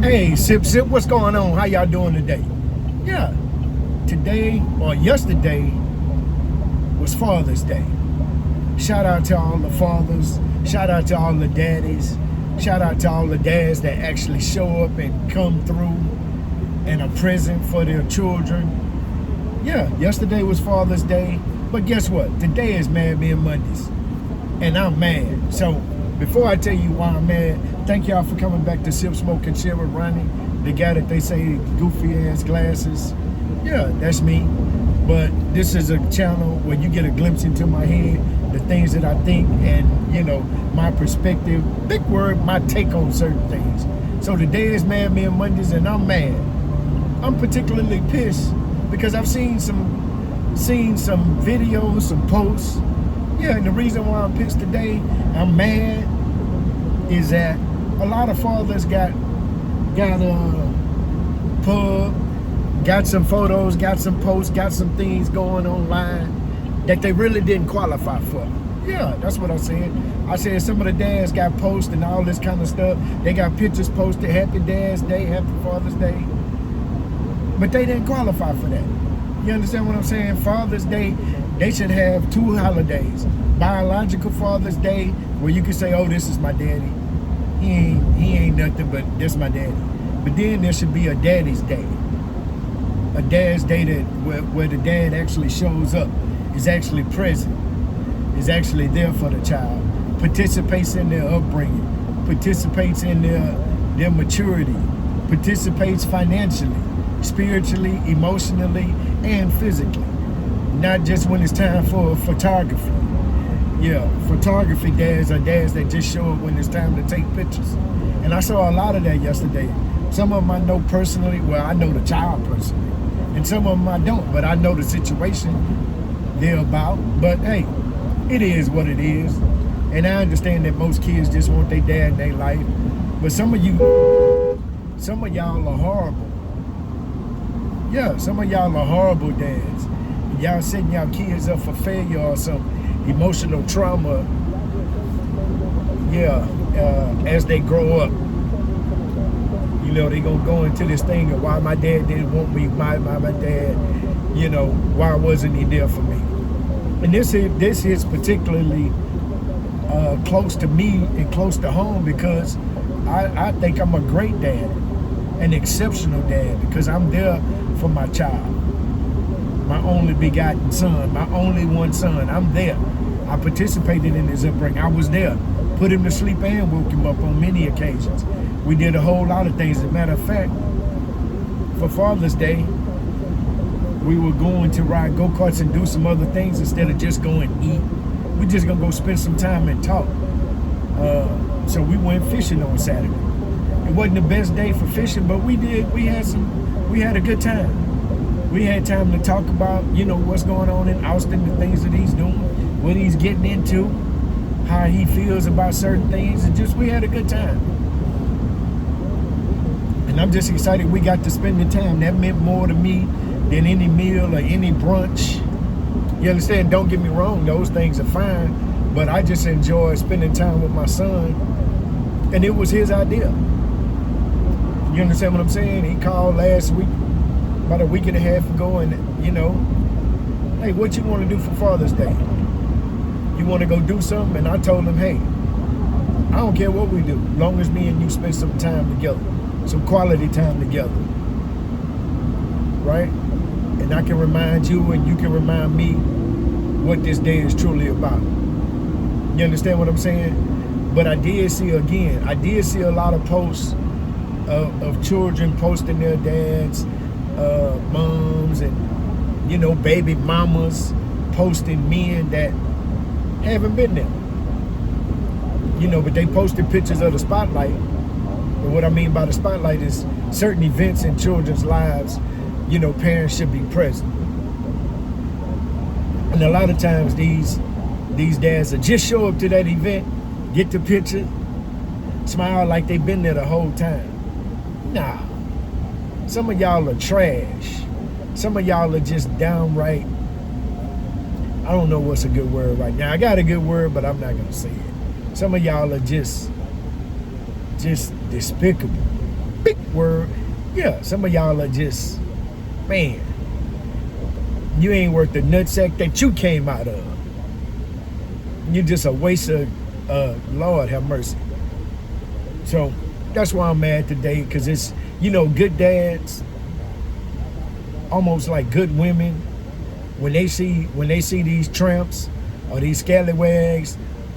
Hey, Sip, what's going on? How y'all doing today? Yeah, today or yesterday was Father's Day. Shout out to all the fathers. Shout out to all the daddies. Shout out to all the dads that actually show up and come through and are present for their children. Yeah, yesterday was Father's Day. But guess what? Today is Mad Men Mondays. And I'm mad. So before I tell you why I'm mad, thank y'all for coming back to Sip, Smoke, and Share with Ronnie, the guy that they say goofy ass glasses. Yeah, that's me. But this is a channel where you get a glimpse into my head, the things that I think, and my perspective. Big word, my take on certain things. So today is Mad Men Mondays, and I'm mad. I'm particularly pissed because I've seen some videos, some posts. Yeah, and the reason why I'm pissed today, I'm mad, is that a lot of fathers got a pub, got some photos, got some posts, got some things going online that they really didn't qualify for. Yeah, that's what I said. I said some of the dads got posts and all this kind of stuff. They got pictures posted, Happy Dad's Day, Happy Father's Day. But they didn't qualify for that. You understand what I'm saying? Father's Day, they should have two holidays. Biological Father's Day, where you can say, oh, this is my daddy. He ain't nothing, but this my daddy. But then there should be a Daddy's Day. A Dad's Day where the dad actually shows up, is actually present, is actually there for the child, participates in their upbringing, participates in their maturity, participates financially, spiritually, emotionally, and physically. Not just when it's time for photography. Yeah, photography dads are dads that just show up when it's time to take pictures. And I saw a lot of that yesterday. Some of them I know personally, well, I know the child personally. And some of them I don't, but I know the situation they're about. But hey, it is what it is. And I understand that most kids just want their dad in their life. But some of y'all are horrible. Yeah, some of y'all are horrible dads. Y'all setting y'all kids up for failure or some emotional trauma. Yeah, as they grow up. They gonna go into this thing of why my dad didn't want me, my dad, why wasn't he there for me? And this is particularly close to me and close to home because I think I'm a great dad, an exceptional dad, because I'm there for my child, my only begotten son, my only one son. I'm there. I participated in his upbringing. I was there, put him to sleep and woke him up on many occasions. We did a whole lot of things. As a matter of fact, for Father's Day, we were going to ride go-karts and do some other things instead of just going and eat. We're just gonna go spend some time and talk. So we went fishing on Saturday. It wasn't the best day for fishing, but we had a good time. We had time to talk about, what's going on in Austin, the things that he's doing, what he's getting into, how he feels about certain things, and we had a good time. And I'm just excited we got to spend the time. That meant more to me than any meal or any brunch. You understand? Don't get me wrong, those things are fine, but I just enjoy spending time with my son, and it was his idea. You understand what I'm saying? He called last week, about a week and a half ago, and hey, what you want to do for Father's Day? You want to go do something? And I told him, hey, I don't care what we do, as long as me and you spend some time together, some quality time together, right? And I can remind you and you can remind me what this day is truly about. You understand what I'm saying? But I did see a lot of posts of children posting their dads, moms, and baby mamas posting men that haven't been there. But they posted pictures of the spotlight. And what I mean by the spotlight is certain events in children's lives, parents should be present. And a lot of times these dads will just show up to that event, get the picture, smile like they've been there the whole time. Nah. Some of y'all are trash. Some of y'all are just downright, I don't know what's a good word right now. I got a good word, but I'm not gonna say it. Some of y'all are just despicable. big word. Yeah, some of y'all are just, man, you ain't worth the nutsack that you came out of. You're just a waste of, Lord have mercy. So that's why I'm mad today, because it's, good dads, almost like good women, when they see these tramps or these scallywags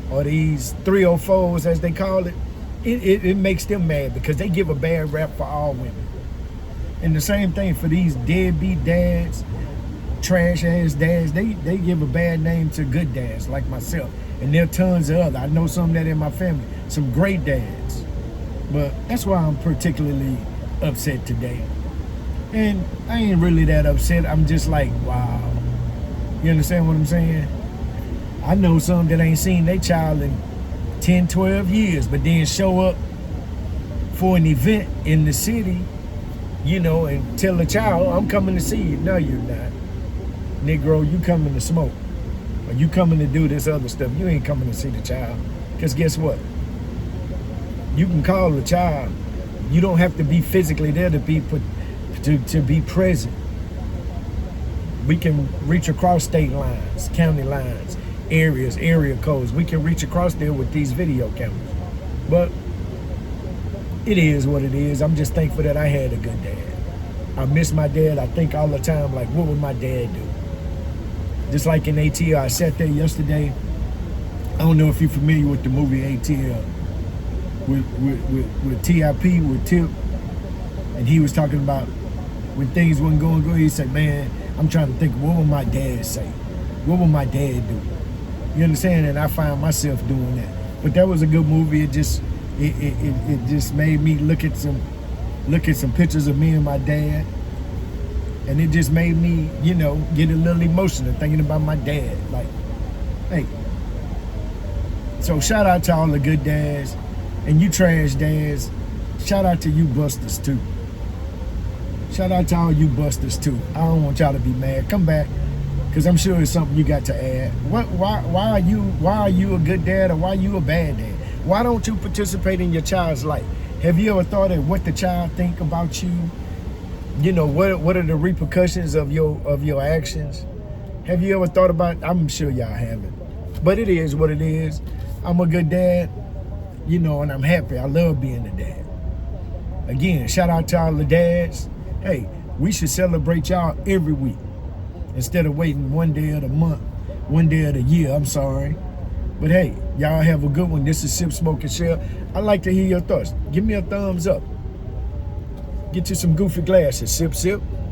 or these 304s as they call it, it makes them mad because they give a bad rap for all women. And the same thing for these deadbeat dads, trash ass dads, they give a bad name to good dads like myself. And there are tons of others. I know some that in my family, some great dads. But that's why I'm particularly upset today. And I ain't really that upset. I'm just like, wow. You understand what I'm saying? I know some that ain't seen their child in 10, 12 years, but then show up for an event in the city, and tell the child, I'm coming to see you. No, you're not. Negro, you coming to smoke. Or you coming to do this other stuff. You ain't coming to see the child. Because guess what? You can call the child. You don't have to be physically there to be present. We can reach across state lines, county lines, areas, area codes. We can reach across there with these video cameras. But it is what it is. I'm just thankful that I had a good dad. I miss my dad. I think all the time, like, what would my dad do? Just like in ATL, I sat there yesterday. I don't know if you're familiar with the movie ATL with TIP, with Tip. And he was talking about when things wasn't going good. He said, man, I'm trying to think, what would my dad say? What would my dad do? You understand? And I find myself doing that. But that was a good movie. It just made me look at some pictures of me and my dad. And it just made me, get a little emotional thinking about my dad. Like, hey. So shout out to all the good dads and you trash dads. Shout out to you busters too. Shout out to all you busters too. I don't want y'all to be mad. Come back, because I'm sure it's something you got to add. Why are you a good dad or why are you a bad dad? Why don't you participate in your child's life? Have you ever thought of what the child think about you? What are the repercussions of your actions? Have you ever thought about? I'm sure y'all haven't. But it is what it is. I'm a good dad, and I'm happy. I love being a dad. Again, shout out to all the dads. Hey, we should celebrate y'all every week instead of waiting one day of the month, one day of the year. I'm sorry. But hey, y'all have a good one. This is Sip, Smoke, and Share. I'd like to hear your thoughts. Give me a thumbs up. Get you some goofy glasses. Sip, sip.